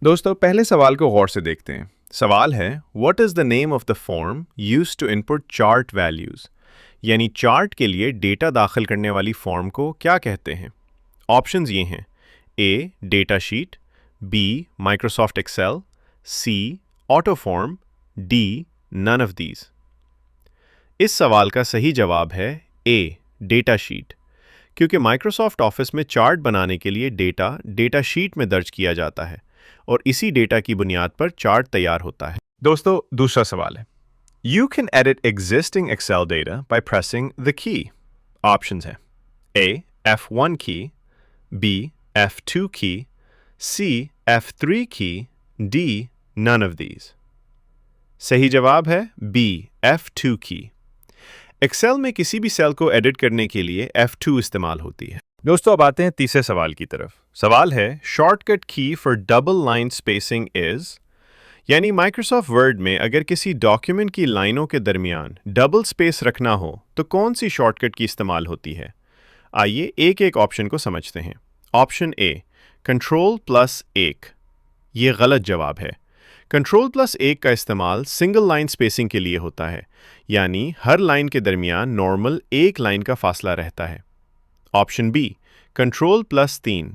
दोस्तों पहले सवाल को गौर से देखते हैं। सवाल है what is the name of the form used to input chart values, यानी चार्ट के लिए डेटा दाखिल करने वाली फॉर्म को क्या कहते हैं। ऑप्शंस ये हैं A data sheet, B Microsoft Excel, C auto form, D none of these. इस सवाल का सही जवाब है ए डेटा शीट, क्योंकि माइक्रोसॉफ्ट ऑफिस में चार्ट बनाने के लिए डेटा शीट में दर्ज किया जाता है और इसी डेटा की बुनियाद पर चार्ट तैयार होता है। दोस्तों दूसरा सवाल है you can edit existing Excel data by pressing the key. Options हैं ए F1 की, बी F2 की, सी F3 की, डी नन ऑफ दीज। सही जवाब है बी F2 की। एक्सेल में किसी भी सेल को एडिट करने के लिए F2 इस्तेमाल होती है। दोस्तों अब आते हैं तीसरे सवाल की तरफ। सवाल है शॉर्टकट की for double line spacing is, यानी माइक्रोसॉफ्ट वर्ड में अगर किसी डॉक्यूमेंट की लाइनों के दरमियान डबल स्पेस रखना हो तो कौन सी शॉर्टकट की इस्तेमाल होती है। आइए एक एक ऑप्शन को समझते हैं। ऑप्शन ए Ctrl+1, ये गलत जवाब है। Ctrl+1 का इस्तेमाल सिंगल लाइन स्पेसिंग के लिए होता है, यानी हर लाइन के दरमियान नॉर्मल एक लाइन का फासला रहता है। ऑप्शन बी Ctrl+3,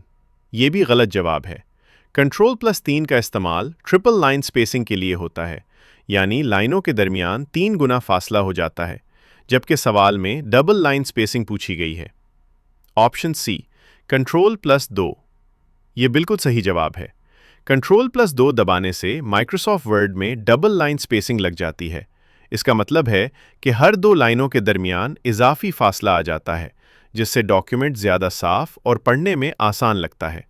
ये भी गलत जवाब है। Ctrl+3 का इस्तेमाल ट्रिपल लाइन स्पेसिंग के लिए होता है, यानी लाइनों के दरमियान 3 गुना फासला हो जाता है, जबकि सवाल में डबल लाइन स्पेसिंग पूछी गई है। ऑप्शन सी Ctrl+2, ये बिल्कुल सही जवाब है। Ctrl+2 दबाने से माइक्रोसॉफ्ट वर्ड में डबल लाइन स्पेसिंग लग जाती है। इसका मतलब है कि हर दो लाइनों के दरमियान इजाफी फासला आ जाता है, जिससे डॉक्यूमेंट ज़्यादा साफ और पढ़ने में आसान लगता है।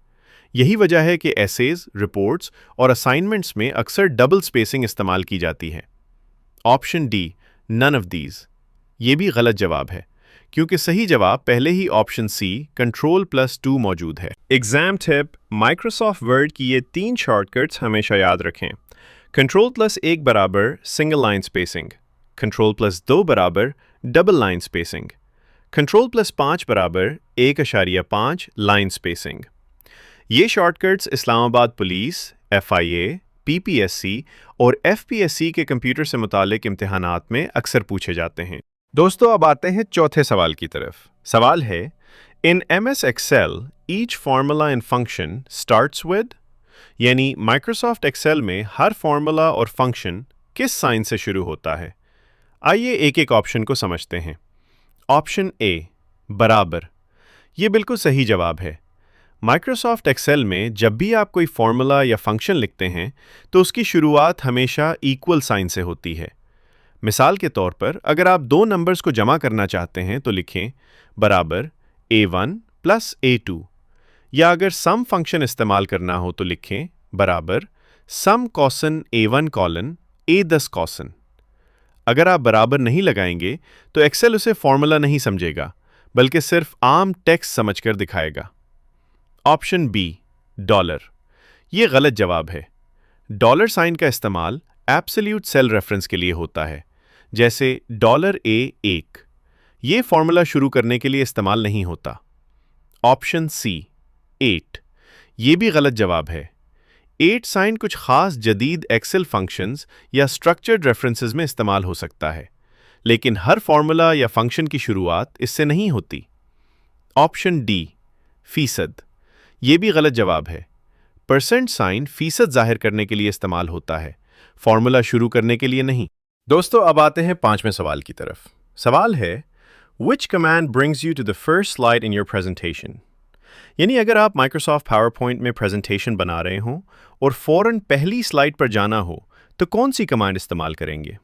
यही वजह है कि एसेज, रिपोर्ट्स और असाइनमेंट्स में अक्सर डबल स्पेसिंग इस्तेमाल की जाती है। Option D none of these, ये भी गलत जवाब है, क्योंकि सही जवाब पहले ही ऑप्शन सी Ctrl+2 मौजूद है। एग्जाम टिप, माइक्रोसॉफ्ट वर्ड की ये 3 शॉर्टकट्स हमेशा याद रखें। Ctrl+1 बराबर सिंगल लाइन स्पेसिंग, Ctrl+2 बराबर डबल लाइन स्पेसिंग, Ctrl+5 बराबर 1.5 लाइन स्पेसिंग। ये shortcuts Islamabad police, FIA, PPSC और FPSC के कंप्यूटर से मुतालिक इम्तिहानात में अक्सर पूछे जाते हैं। दोस्तों अब आते हैं चौथे सवाल की तरफ। सवाल है इन MS Excel each formula and function starts with, यानी माइक्रोसॉफ्ट एक्सेल में हर फार्मूला और फंक्शन किस साइन से शुरू होता है। आइए एक एक ऑप्शन को समझते हैं। ऑप्शन ए बराबर, ये बिल्कुल सही जवाब है। माइक्रोसॉफ्ट एक्सेल में जब भी आप कोई फार्मूला या फंक्शन लिखते हैं तो उसकी शुरुआत हमेशा इक्वल साइन से होती है। मिसाल के तौर पर अगर आप दो नंबर्स को जमा करना चाहते हैं तो लिखें बराबर A1 + A2, या अगर सम फंक्शन इस्तेमाल करना हो तो लिखें बराबर सम caution A1 colon A10 caution. अगर आप बराबर नहीं लगाएंगे तो एक्सेल उसे फार्मूला नहीं समझेगा, बल्कि सिर्फ आम टेक्स्ट समझकर दिखाएगा। ऑप्शन बी डॉलर, ये गलत जवाब है। डॉलर साइन का इस्तेमाल एब्सोल्यूट सेल रेफरेंस के लिए होता है, जैसे $A1, ये फार्मूला शुरू करने के लिए इस्तेमाल नहीं होता। ऑप्शन सी 8, ये भी गलत जवाब है। 8 साइन कुछ खास जदीद एक्सेल फंक्शंस या स्ट्रक्चर्ड रेफरेंसेस में इस्तेमाल हो सकता है, लेकिन हर फार्मूला या फंक्शन की शुरुआत इससे नहीं होती। ऑप्शन डी फीसद, ये भी गलत जवाब है। परसेंट साइन फीसद जाहिर करने के लिए इस्तेमाल होता है, फार्मूला शुरू करने के लिए नहीं। दोस्तों अब आते हैं पांचवें सवाल की तरफ। सवाल है Which command brings you to the first slide in your presentation? यानी अगर आप माइक्रोसॉफ्ट पावरपॉइंट में प्रेजेंटेशन बना रहे हों और फौरन पहली स्लाइड पर जाना हो तो कौन सी कमांड इस्तेमाल करेंगे।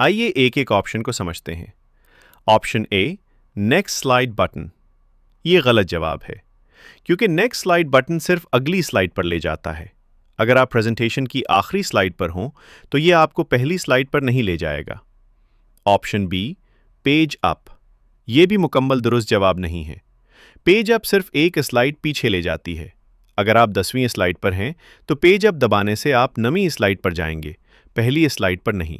आइए एक एक ऑप्शन को समझते हैं। Option A next slide button, ये गलत जवाब है, क्योंकि नेक्स्ट स्लाइड बटन सिर्फ अगली स्लाइड पर ले जाता है। अगर आप प्रेजेंटेशन की आखिरी स्लाइड पर हों तो ये आपको पहली स्लाइड पर नहीं ले जाएगा। ऑप्शन बी पेज अप, ये भी मुकम्मल दुरुस्त जवाब नहीं है। पेज अप सिर्फ एक स्लाइड पीछे ले जाती है। अगर आप 10वीं स्लाइड पर हैं तो पेज अप दबाने से आप 9वीं स्लाइड पर जाएंगे, पहली स्लाइड पर नहीं।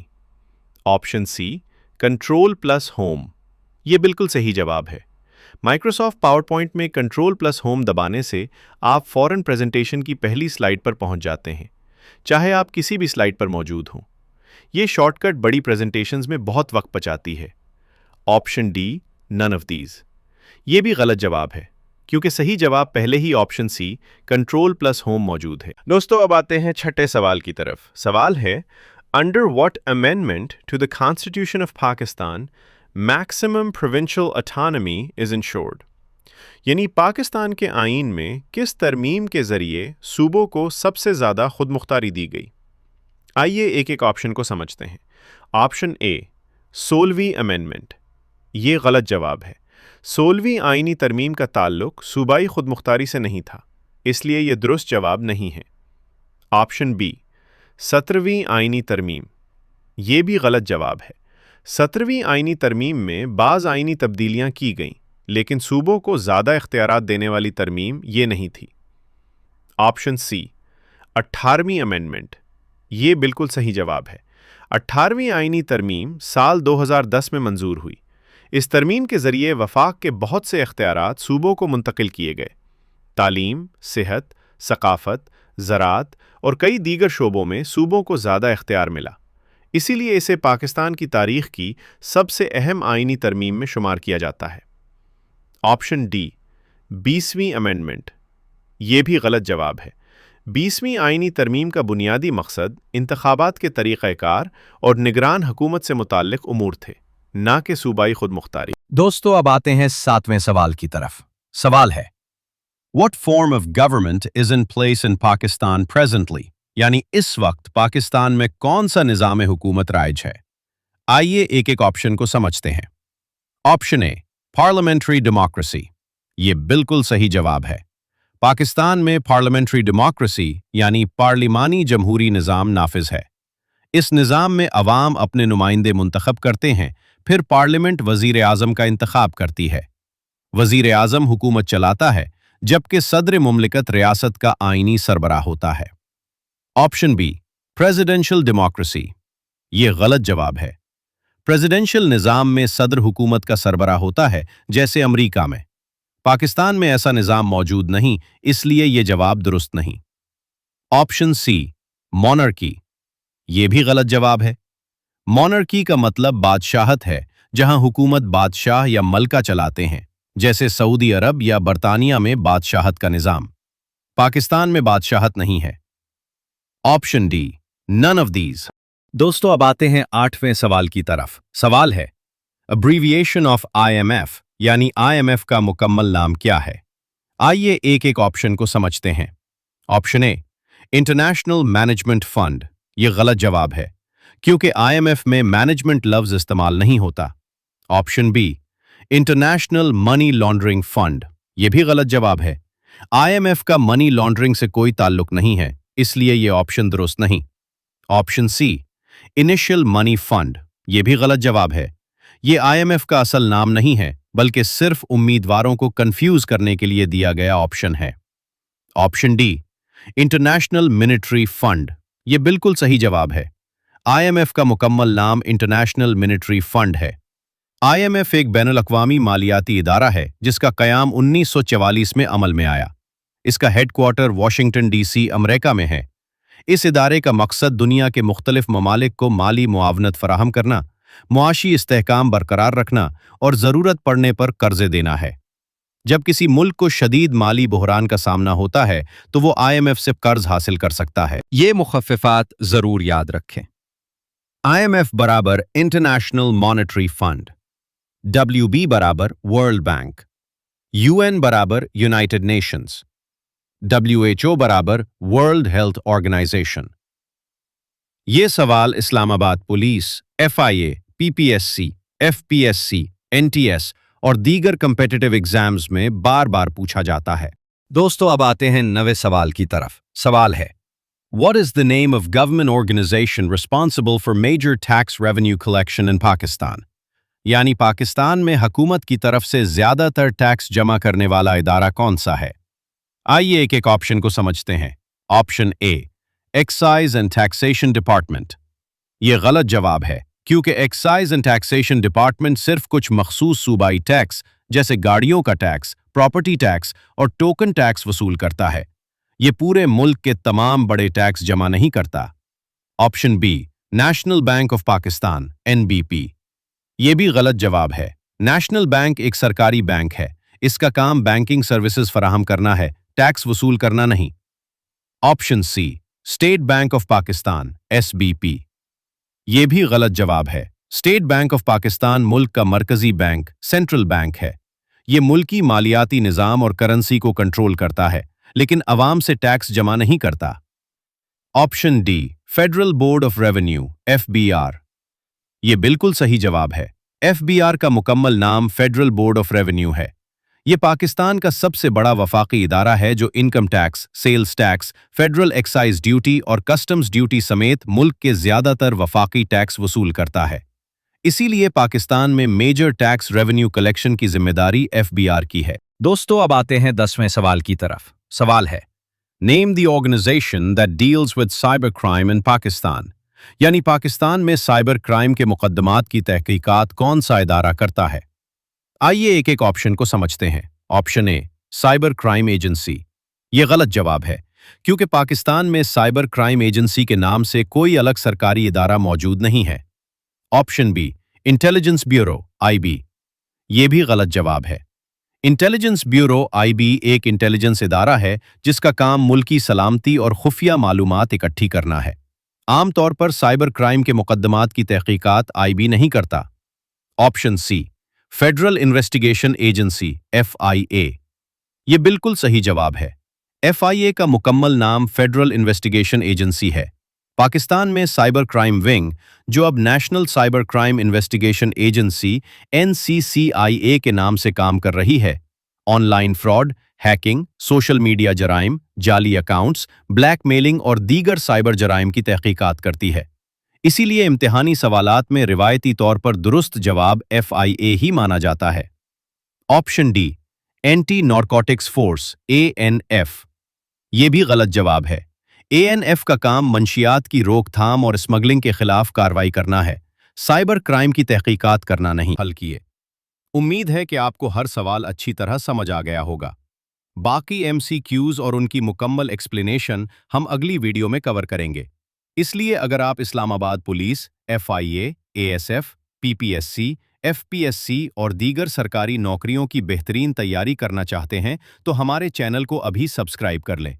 ऑप्शन सी Ctrl+Home, ये बिल्कुल सही जवाब है। माइक्रोसॉफ्ट पावर पॉइंट में कंट्रोल प्लस होम दबाने से आप फौरन प्रेजेंटेशन की पहली स्लाइड पर पहुंच जाते हैं, चाहे आप किसी भी स्लाइड पर मौजूद हों। ये शॉर्टकट बड़ी प्रेजेंटेशंस में बहुत वक्त बचाती है। Option D, none of these. ये भी गलत जवाब है, क्योंकि सही जवाब पहले ही option C, control plus home मौजूद है। दोस्तों, अब आते हैं छठे सवाल की तरफ। सवाल है, under what amendment to the constitution of Pakistan maximum provincial autonomy is insured. यानी पाकिस्तान के आईन में किस तरमीम के जरिए सूबों को सबसे ज़्यादा खुद मुख्तारी दी गई। आइए एक एक ऑप्शन को समझते हैं। ऑप्शन ए, 16वीं अमेंडमेंट। ये गलत जवाब है। 16वीं आईनी तरमीम का ताल्लुक सूबाई खुद मुख्तारी से नहीं था, इसलिए यह दुरुस्त जवाब नहीं है। ऑप्शन बी, 17वीं आईनी तरमीम। ये भी गलत जवाब है। 17वीं आईनी तरमीम में बाज़ आईनी तब्दीलियां की गईं, लेकिन सूबों को ज़्यादा इख्तियारात देने वाली तरमीम ये नहीं थी। ऑप्शन सी, 18वीं अमेंडमेंट। ये बिल्कुल सही जवाब है। 18वीं आईनी तरमीम साल 2010 में मंजूर हुई। इस तरमीम के ज़रिए वफाक के बहुत से इख्तियारात सूबों को मुंतकिल किए गए। तालीम, सेहत, सकाफत, ज़राअत और कई दीगर शोबों में सूबों को ज़्यादा इख्तियार मिला। इसीलिए इसे पाकिस्तान की तारीख की सबसे अहम आईनी तरमीम में शुमार किया जाता है। ऑप्शन डी, 20वीं अमेंडमेंट। ये भी गलत जवाब है। 20वीं आईनी तरमीम का बुनियादी मकसद इंतखाबात के तरीक़ाकार और निगरान हुकूमत से मुताल्लिक़ उमूर थे, ना कि सूबाई खुद मुख्तारी। दोस्तों, अब आते हैं 7वें सवाल की तरफ। सवाल है, What form of government is in place in Pakistan presently? यानी इस वक्त पाकिस्तान में कौन सा निज़ाम हुकूमत राइज है। आइए एक एक ऑप्शन को समझते हैं। ऑप्शन ए, पार्लियामेंट्री डेमोक्रेसी। ये बिल्कुल सही जवाब है। पाकिस्तान में पार्लियामेंट्री डेमोक्रेसी यानी पार्लिमानी जमहूरी निज़ाम नाफिज है। इस निज़ाम में अवाम अपने नुमाइंदे मुंतखब करते हैं, फिर पार्लियामेंट वज़ीर आज़म का इंतखाब करती है। वज़ीर आज़म हुकूमत चलाता है, जबकि सदर मुमलिकत रियासत का आईनी सरबराह होता है। Option B, presidential democracy. ये गलत जवाब है। प्रेसिडेंशियल निज़ाम में सदर हुकूमत का सरबराह होता है, जैसे अमरीका में। पाकिस्तान में ऐसा निज़ाम मौजूद नहीं, इसलिए ये जवाब दुरुस्त नहीं। Option C, monarchy. ये भी गलत जवाब है। मोनार्की का मतलब बादशाहत है, जहां हुकूमत बादशाह या मलका चलाते हैं, जैसे सऊदी अरब या बरतानिया में बादशाहत का निज़ाम। पाकिस्तान में बादशाहत नहीं है। Option D, none of these. दोस्तों, अब आते हैं 8वें सवाल की तरफ। सवाल है, अब्रीविएशन ऑफ IMF यानी IMF का मुकम्मल नाम क्या है। आइए एक एक ऑप्शन को समझते हैं। ऑप्शन ए, इंटरनेशनल मैनेजमेंट फंड। ये गलत जवाब है, क्योंकि IMF में मैनेजमेंट लफ्ज इस्तेमाल नहीं होता। Option B, international money laundering fund. ये भी गलत जवाब है। IMF का मनी लॉन्ड्रिंग से कोई ताल्लुक नहीं है, इसलिए ये ऑप्शन दुरुस्त नहीं। Option C, initial money fund. ये भी गलत जवाब है। ये IMF का असल नाम नहीं है, बल्कि सिर्फ उम्मीदवारों को कंफ्यूज करने के लिए दिया गया ऑप्शन है। Option D, international military fund. ये बिल्कुल सही जवाब है। IMF का मुकम्मल नाम इंटरनेशनल मिलिट्री फंड है। IMF एक बैनुल-अक़वामी मालियाती इदारा है, जिसका क़याम 1944 में अमल में आया। इसका हेडक्वार्टर वाशिंगटन DC, अमेरिका में है। इस इदारे का मकसद दुनिया के मुख्तलिफ ममालिक को माली मुआवनत फराहम करना, मुआशी इस्तेहकाम बरकरार रखना और ज़रूरत पड़ने पर कर्जे देना है। जब किसी मुल्क को शदीद माली बहरान का सामना होता है, तो वो IMF से कर्ज हासिल कर सकता है। ये मुखफ़िफ़ात ज़रूर याद रखें। IMF बराबर इंटरनेशनल मॉनेटरी फंड, WB बराबर वर्ल्ड बैंक, UN बराबर यूनाइटेड नेशंस, WHO बराबर वर्ल्ड हेल्थ ऑर्गेनाइजेशन। ये सवाल Islamabad police, FIA, PPSC, FPSC, NTS और दीगर कम्पिटिटिव एग्जाम्स में बार बार पूछा जाता है। दोस्तों, अब आते हैं 9वें सवाल की तरफ। सवाल है, What is the name of government organization responsible for major tax revenue collection in Pakistan? यानी पाकिस्तान में हुकूमत की तरफ से ज्यादातर टैक्स जमा करने वाला इदारा कौन सा है। आइए एक एक ऑप्शन को समझते हैं। Option A, excise and taxation department. ये गलत जवाब है। क्योंकि एक्साइज एंड टैक्सेशन डिपार्टमेंट सिर्फ कुछ मखसूस सूबाई टैक्स जैसे गाड़ियों का टैक्स, प्रॉपर्टी टैक्स और टोकन टैक्स वसूल करता है। ये पूरे मुल्क के तमाम बड़े टैक्स जमा नहीं करता। Option B, national bank of Pakistan NBP. ये भी गलत जवाब है। नेशनल बैंक एक सरकारी बैंक है। इसका काम बैंकिंग सर्विसेज फराहम करना है, टैक्स वसूल करना नहीं। Option C, state bank of Pakistan SBP. ये भी गलत जवाब है। स्टेट बैंक ऑफ पाकिस्तान मुल्क का मरकजी बैंक, सेंट्रल बैंक है। ये मुल्की मालियाती निज़ाम और करेंसी को कंट्रोल करता है, लेकिन अवाम से टैक्स जमा नहीं करता। Option D, federal board of revenue FBR. ये बिल्कुल सही जवाब है। एफबीआर का मुकम्मल नाम फेडरल बोर्ड ऑफ रेवेन्यू है। ये पाकिस्तान का सबसे बड़ा वफाकी इदारा है जो income tax, sales tax, federal excise duty और कस्टम्स ड्यूटी समेत मुल्क के ज्यादातर वफाकी टैक्स वसूल करता है। इसीलिए पाकिस्तान में मेजर टैक्स रेवेन्यू कलेक्शन की जिम्मेदारी एफबीआर की है। दोस्तों, अब आते हैं 10वें सवाल की तरफ। सवाल है, name the organization that deals with cyber crime in Pakistan. यानी पाकिस्तान में साइबर क्राइम के मुकदमात की तहकीकात कौन सा इदारा करता है। आइए एक एक ऑप्शन को समझते हैं। ऑप्शन ए, साइबर क्राइम एजेंसी। ये गलत जवाब है, क्योंकि पाकिस्तान में साइबर क्राइम एजेंसी के नाम से कोई अलग सरकारी इदारा मौजूद नहीं है। Option B, intelligence bureau IB. ये भी गलत जवाब है। इंटेलिजेंस ब्यूरो आईबी एक इंटेलिजेंस इदारा है जिसका काम मुल्की सलामती और खुफिया मालूमात इकट्ठी करना है। आमतौर पर साइबर क्राइम के मुकदमात की तहकीकात आईबी नहीं करता। Option C, federal investigation agency FIA. ये बिल्कुल सही जवाब है। एफआईए का मुकम्मल नाम फेडरल इन्वेस्टिगेशन एजेंसी है। पाकिस्तान में साइबर क्राइम विंग, जो अब national cyber crime investigation agency NCCIA के नाम से काम कर रही है, online fraud, hacking, social media जराइम, जाली अकाउंट्स, ब्लैकमेलिंग और दीगर साइबर जराइम की तहकीकात करती है। इसीलिए इम्तिहानी सवालात में रिवायती तौर पर दुरुस्त जवाब एफआईए ही माना जाता है। Option D, anti narcotics force ANF. ये भी गलत जवाब है। एएनएफ का काम मंशियात की रोकथाम और स्मगलिंग के खिलाफ कार्रवाई करना है, साइबर क्राइम की तहकीकात करना नहीं। हल किए। उम्मीद है कि आपको हर सवाल अच्छी तरह समझ आ गया होगा। बाकी एमसीक्यूज और उनकी मुकम्मल एक्सप्लेनेशन हम अगली वीडियो में कवर करेंगे। इसलिए अगर आप Islamabad police, FIA, ASF, PPSC, FPSC और दीगर सरकारी नौकरियों की बेहतरीन तैयारी करना चाहते हैं तो हमारे चैनल को अभी सब्सक्राइब कर लें।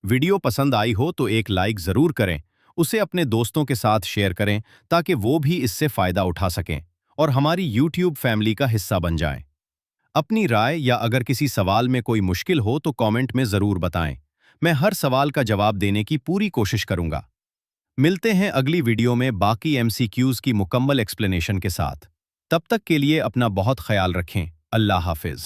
वीडियो पसंद आई हो तो एक लाइक ज़रूर करें, उसे अपने दोस्तों के साथ शेयर करें ताकि वो भी इससे फ़ायदा उठा सकें और हमारी यूट्यूब फैमिली का हिस्सा बन जाएं। अपनी राय या अगर किसी सवाल में कोई मुश्किल हो तो कमेंट में ज़रूर बताएं। मैं हर सवाल का जवाब देने की पूरी कोशिश करूंगा। मिलते हैं अगली वीडियो में बाकी एमसीक्यूज की मुकम्मल एक्सप्लेनेशन के साथ। तब तक के लिए अपना बहुत ख्याल रखें। अल्लाह हाफिज।